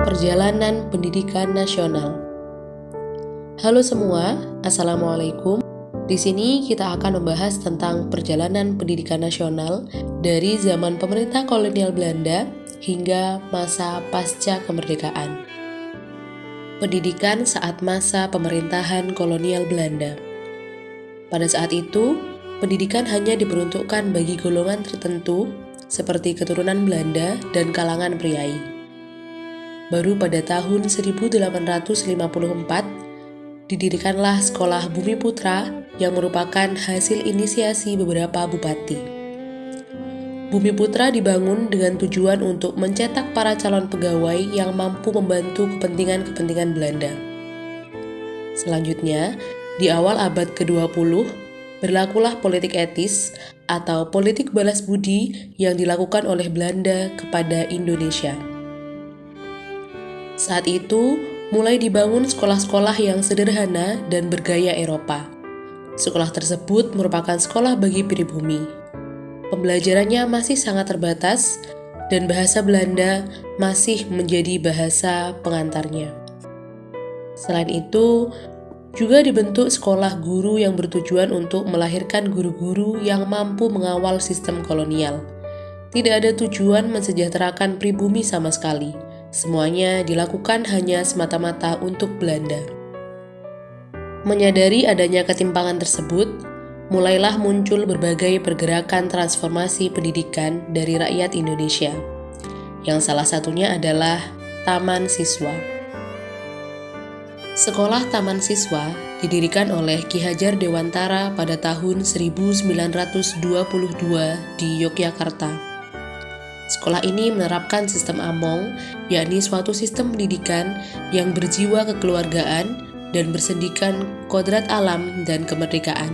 Perjalanan Pendidikan Nasional. Halo semua, Assalamualaikum. Di sini kita akan membahas tentang perjalanan pendidikan nasional dari zaman pemerintah kolonial Belanda hingga masa pasca kemerdekaan. Pendidikan saat masa pemerintahan kolonial Belanda. Pada saat itu, pendidikan hanya diperuntukkan bagi golongan tertentu seperti keturunan Belanda dan kalangan priai. Baru pada tahun 1854, didirikanlah Sekolah Bumi Putra yang merupakan hasil inisiasi beberapa bupati. Bumi Putra dibangun dengan tujuan untuk mencetak para calon pegawai yang mampu membantu kepentingan-kepentingan Belanda. Selanjutnya, di awal abad ke-20, berlakulah politik etis atau politik balas budi yang dilakukan oleh Belanda kepada Indonesia. Saat itu, mulai dibangun sekolah-sekolah yang sederhana dan bergaya Eropa. Sekolah tersebut merupakan sekolah bagi pribumi. Pembelajarannya masih sangat terbatas, dan bahasa Belanda masih menjadi bahasa pengantarnya. Selain itu, juga dibentuk sekolah guru yang bertujuan untuk melahirkan guru-guru yang mampu mengawal sistem kolonial. Tidak ada tujuan mensejahterakan pribumi sama sekali. Semuanya dilakukan hanya semata-mata untuk Belanda. Menyadari adanya ketimpangan tersebut, mulailah muncul berbagai pergerakan transformasi pendidikan dari rakyat Indonesia, yang salah satunya adalah Taman Siswa. Sekolah Taman Siswa didirikan oleh Ki Hajar Dewantara pada tahun 1922 di Yogyakarta. Sekolah ini menerapkan sistem Among, yakni suatu sistem pendidikan yang berjiwa kekeluargaan dan bersendikan kodrat alam dan kemerdekaan.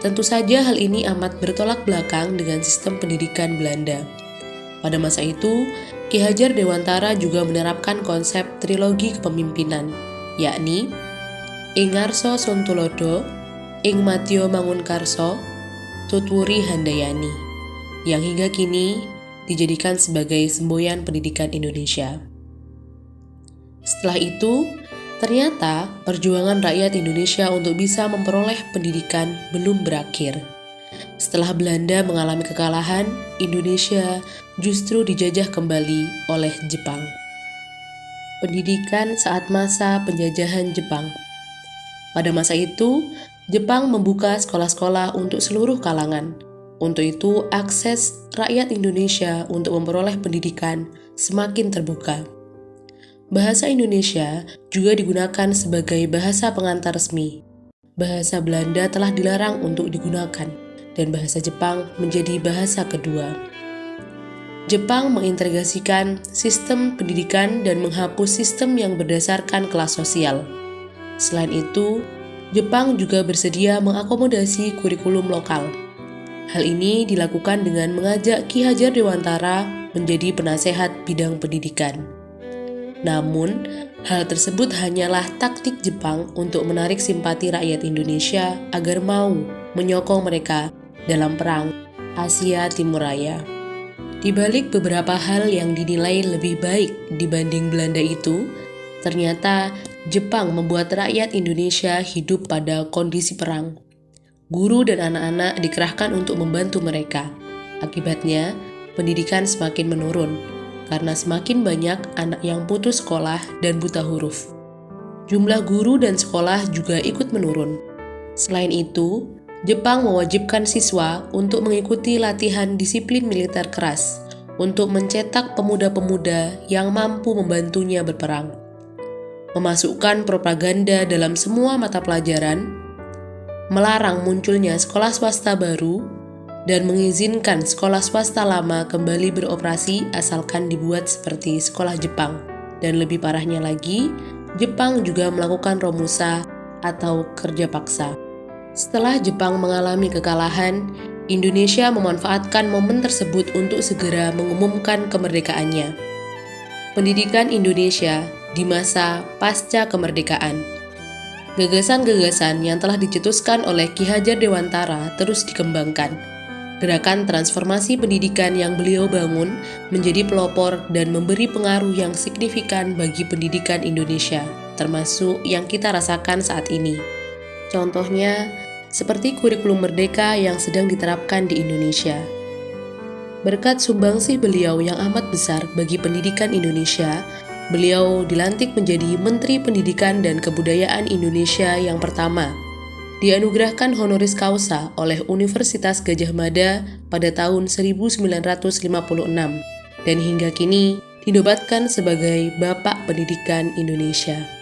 Tentu saja hal ini amat bertolak belakang dengan sistem pendidikan Belanda. Pada masa itu, Ki Hajar Dewantara juga menerapkan konsep trilogi kepemimpinan, yakni Ing Ngarso Sontulodo, Ing Matio Mangunkarso, Tutwuri Handayani, yang hingga kini dijadikan sebagai semboyan pendidikan Indonesia. Setelah itu, ternyata perjuangan rakyat Indonesia untuk bisa memperoleh pendidikan belum berakhir. Setelah Belanda mengalami kekalahan, Indonesia justru dijajah kembali oleh Jepang. Pendidikan saat masa penjajahan Jepang. Pada masa itu, Jepang membuka sekolah-sekolah untuk seluruh kalangan. Untuk itu, akses rakyat Indonesia untuk memperoleh pendidikan semakin terbuka. Bahasa Indonesia juga digunakan sebagai bahasa pengantar resmi. Bahasa Belanda telah dilarang untuk digunakan, dan bahasa Jepang menjadi bahasa kedua. Jepang mengintegrasikan sistem pendidikan dan menghapus sistem yang berdasarkan kelas sosial. Selain itu, Jepang juga bersedia mengakomodasi kurikulum lokal. Hal ini dilakukan dengan mengajak Ki Hajar Dewantara menjadi penasehat bidang pendidikan. Namun, hal tersebut hanyalah taktik Jepang untuk menarik simpati rakyat Indonesia agar mau menyokong mereka dalam perang Asia Timur Raya. Di balik beberapa hal yang dinilai lebih baik dibanding Belanda itu, ternyata Jepang membuat rakyat Indonesia hidup pada kondisi perang. Guru dan anak-anak dikerahkan untuk membantu mereka. Akibatnya, pendidikan semakin menurun, karena semakin banyak anak yang putus sekolah dan buta huruf. Jumlah guru dan sekolah juga ikut menurun. Selain itu, Jepang mewajibkan siswa untuk mengikuti latihan disiplin militer keras untuk mencetak pemuda-pemuda yang mampu membantunya berperang. Memasukkan propaganda dalam semua mata pelajaran, melarang munculnya sekolah swasta baru, dan mengizinkan sekolah swasta lama kembali beroperasi asalkan dibuat seperti sekolah Jepang. Dan lebih parahnya lagi, Jepang juga melakukan romusa atau kerja paksa. Setelah Jepang mengalami kekalahan, Indonesia memanfaatkan momen tersebut untuk segera mengumumkan kemerdekaannya. Pendidikan Indonesia di masa pasca kemerdekaan. Gagasan-gagasan yang telah dicetuskan oleh Ki Hajar Dewantara terus dikembangkan. Gerakan transformasi pendidikan yang beliau bangun menjadi pelopor dan memberi pengaruh yang signifikan bagi pendidikan Indonesia, termasuk yang kita rasakan saat ini. Contohnya, seperti kurikulum merdeka yang sedang diterapkan di Indonesia. Berkat sumbangsih beliau yang amat besar bagi pendidikan Indonesia, beliau dilantik menjadi Menteri Pendidikan dan Kebudayaan Indonesia yang pertama. Dianugerahkan honoris causa oleh Universitas Gadjah Mada pada tahun 1956 dan hingga kini dinobatkan sebagai Bapak Pendidikan Indonesia.